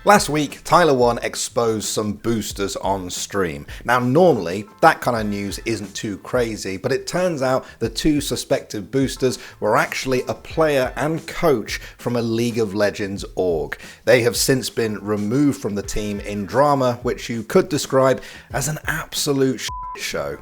Last week, Tyler1 exposed some boosters on stream. Now normally, that kind of news isn't too crazy, but it turns out the two suspected boosters were actually a player and coach from a League of Legends org. They have since been removed from the team in drama, which you could describe as an absolute shit show.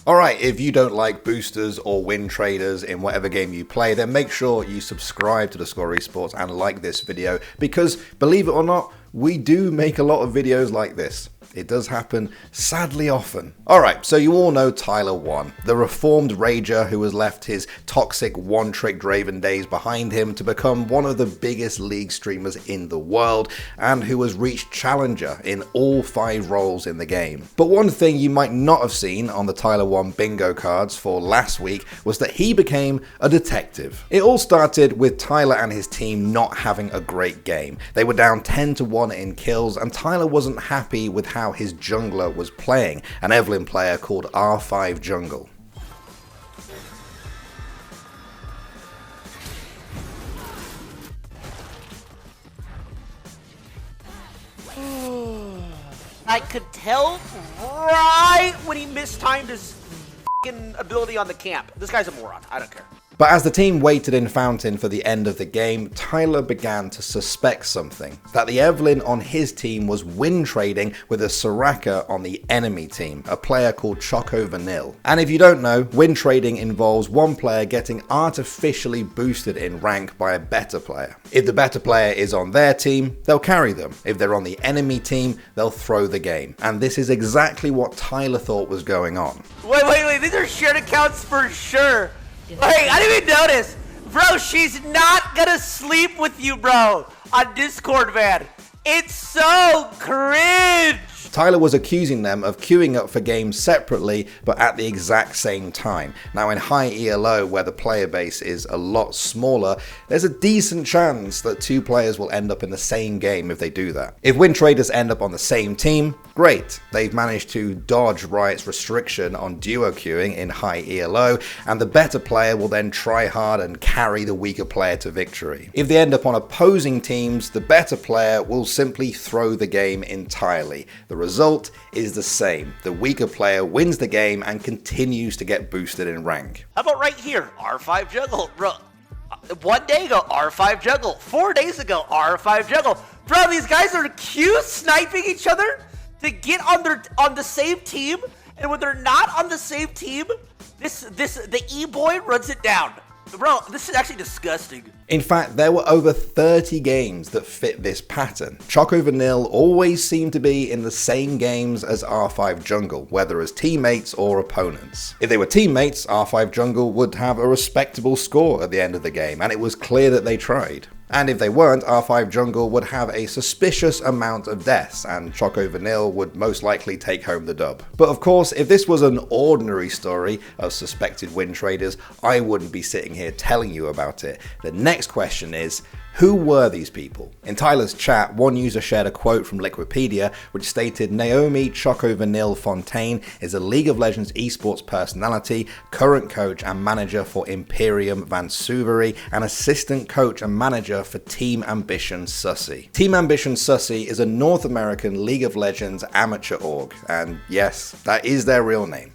Alright, if you don't like boosters or win traders in whatever game you play, then make sure you subscribe to theScore Esports and like this video, because believe it or not, we do make a lot of videos like this. It does happen sadly often. Alright, so you all know Tyler1, the reformed rager who has left his toxic one-trick Draven days behind him to become one of the biggest League streamers in the world, and who has reached Challenger in all 5 roles in the game. But one thing you might not have seen on the Tyler1 bingo cards for last week was that he became a detective. It all started with Tyler and his team not having a great game. They were down 10-1 in kills, and Tyler wasn't happy with how his jungler was playing, an Evelyn player called R5 Jungle. I could tell right when he mistimed his f***ing ability on the camp. This guy's a moron. I don't care. But as the team waited in Fountain for the end of the game, Tyler began to suspect something. That the Evelyn on his team was win trading with a Soraka on the enemy team, a player called Choco Vanille. And if you don't know, win trading involves one player getting artificially boosted in rank by a better player. If the better player is on their team, they'll carry them. If they're on the enemy team, they'll throw the game. And this is exactly what Tyler thought was going on. Wait, these are shared accounts for sure. Wait, I didn't even notice. Bro, she's not gonna sleep with you, bro, on Discord, man. It's so cringe. Tyler was accusing them of queuing up for games separately, but at the exact same time. Now in high ELO, where the player base is a lot smaller, there's a decent chance that 2 players will end up in the same game if they do that. If win traders end up on the same team, great. They've managed to dodge Riot's restriction on duo queuing in high ELO, and the better player will then try hard and carry the weaker player to victory. If they end up on opposing teams, the better player will simply throw the game entirely. The result is the same. The weaker player wins the game and continues to get boosted in rank. How about right here? R5 Jungle. Bro, 1 day ago, R5 Jungle. 4 days ago, R5 Jungle. Bro, these guys are Q sniping each other to get on the same team, and when they're not on the same team, the E-boy runs it down. Bro, this is actually disgusting. In fact, there were over 30 games that fit this pattern. Choco Vanille always seemed to be in the same games as R5 Jungle, whether as teammates or opponents. If they were teammates, R5 Jungle would have a respectable score at the end of the game, and it was clear that they tried. And if they weren't, R5 Jungle would have a suspicious amount of deaths, and Choco Vanille would most likely take home the dub. But of course, if this was an ordinary story of suspected win traders, I wouldn't be sitting here telling you about it. The next question is, who were these people? In Tyler's chat, one user shared a quote from Liquipedia which stated, Naomi Choco Vanille Fontaine is a League of Legends esports personality, current coach and manager for Imperium Vansuveri, and assistant coach and manager for Team Ambition Sussy. Team Ambition Sussy is a North American League of Legends amateur org, and yes, that is their real name.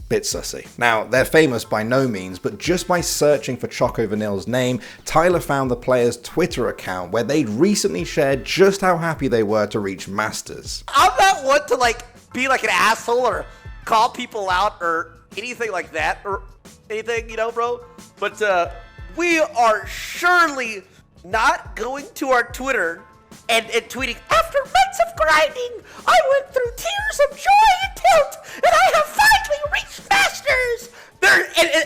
Bit sussy. Now, they're famous by no means, but just by searching for Choco Vanille's name, Tyler found the player's Twitter account where they'd recently shared just how happy they were to reach Masters. I'm not one to be like an asshole or call people out or anything like that or anything, you know, bro. But we are surely not going to our Twitter and tweeting, after months of grinding, I went through tears of joy and tilt, and I have finally reached Masters!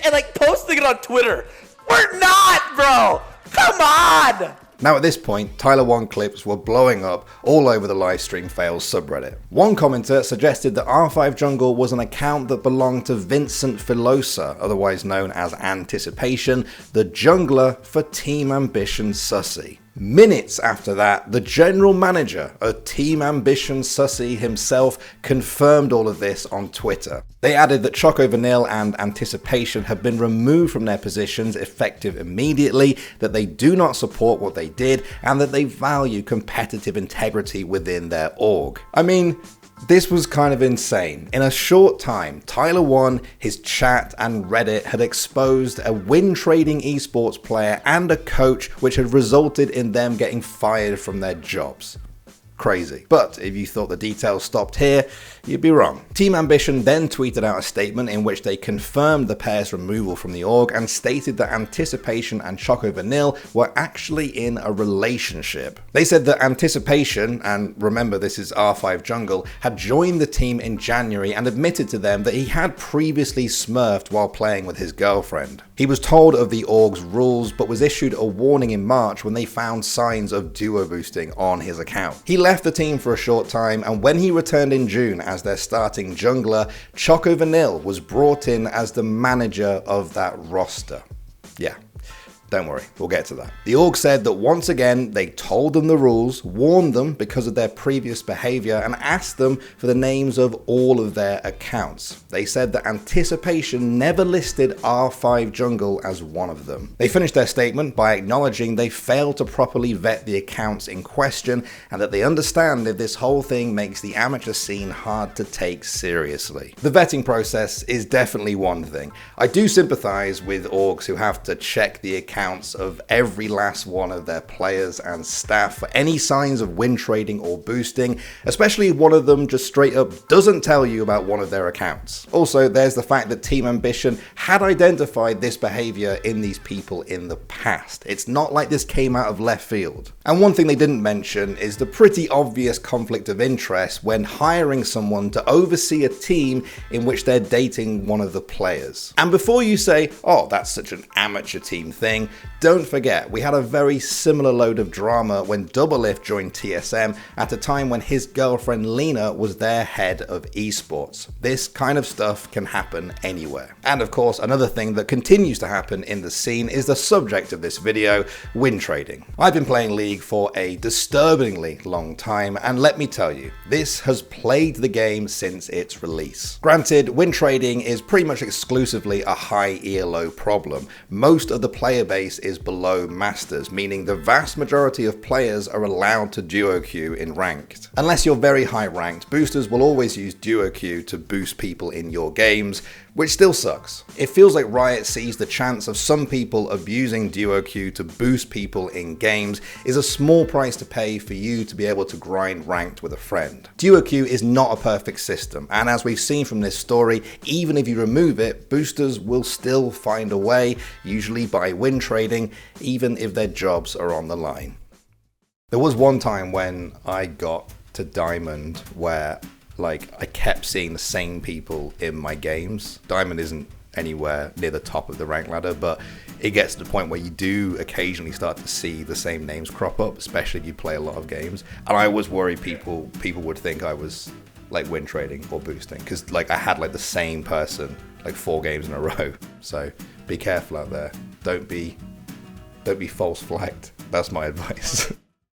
And like posting it on Twitter. We're not, bro! Come on! Now at this point, Tyler1 clips were blowing up all over the livestream fails subreddit. One commenter suggested that R5 Jungle was an account that belonged to Vincent Filosa, otherwise known as Anticipation, the jungler for Team Ambition Sussy. Minutes after that, the general manager of Team Ambition Sussy himself confirmed all of this on Twitter. They added that Choco Vanille and Anticipation have been removed from their positions effective immediately, that they do not support what they did, and that they value competitive integrity within their org. I mean, this was kind of insane. In a short time, Tyler1, his chat, and Reddit had exposed a win trading esports player and a coach, which had resulted in them getting fired from their jobs. Crazy. But if you thought the details stopped here, you'd be wrong. Team Ambition then tweeted out a statement in which they confirmed the pair's removal from the org and stated that Anticipation and Choco Vanille were actually in a relationship. They said that Anticipation, and remember this is R5 Jungle, had joined the team in January and admitted to them that he had previously smurfed while playing with his girlfriend. He was told of the org's rules but was issued a warning in March when they found signs of duo boosting on his account. He left the team for a short time, and when he returned in June as their starting jungler, Choco Vanille was brought in as the manager of that roster. Yeah. Don't worry, we'll get to that. The org said that once again, they told them the rules, warned them because of their previous behavior, and asked them for the names of all of their accounts. They said that Anticipation never listed R5 Jungle as one of them. They finished their statement by acknowledging they failed to properly vet the accounts in question, and that they understand that this whole thing makes the amateur scene hard to take seriously. The vetting process is definitely one thing. I do sympathize with orgs who have to check the accounts of every last one of their players and staff for any signs of win trading or boosting, especially if one of them just straight up doesn't tell you about one of their accounts. Also, there's the fact that Team Ambition had identified this behavior in these people in the past. It's not like this came out of left field. And one thing they didn't mention is the pretty obvious conflict of interest when hiring someone to oversee a team in which they're dating one of the players. And before you say, oh, that's such an amateur team thing, don't forget, we had a very similar load of drama when Doublelift joined TSM at a time when his girlfriend Lena was their head of esports. This kind of stuff can happen anywhere. And of course, another thing that continues to happen in the scene is the subject of this video, win trading. I've been playing League for a disturbingly long time, and let me tell you, this has plagued the game since its release. Granted, win trading is pretty much exclusively a high ELO problem. Most of the player base is below masters, meaning the vast majority of players are allowed to duo queue in ranked. Unless you're very high ranked, boosters will always use duo queue to boost people in your games, which still sucks. It feels like Riot sees the chance of some people abusing duo queue to boost people in games is a small price to pay for you to be able to grind ranked with a friend. Duo queue is not a perfect system, and as we've seen from this story, even if you remove it, boosters will still find a way, usually by win trading, even if their jobs are on the line. There was one time when I got to Diamond where I kept seeing the same people in my games. Diamond isn't anywhere near the top of the rank ladder, but it gets to the point where you do occasionally start to see the same names crop up, especially if you play a lot of games. And I was worried people would think I was win trading or boosting, because I had the same person 4 games in a row. So be careful out there. Don't be false flagged. That's my advice.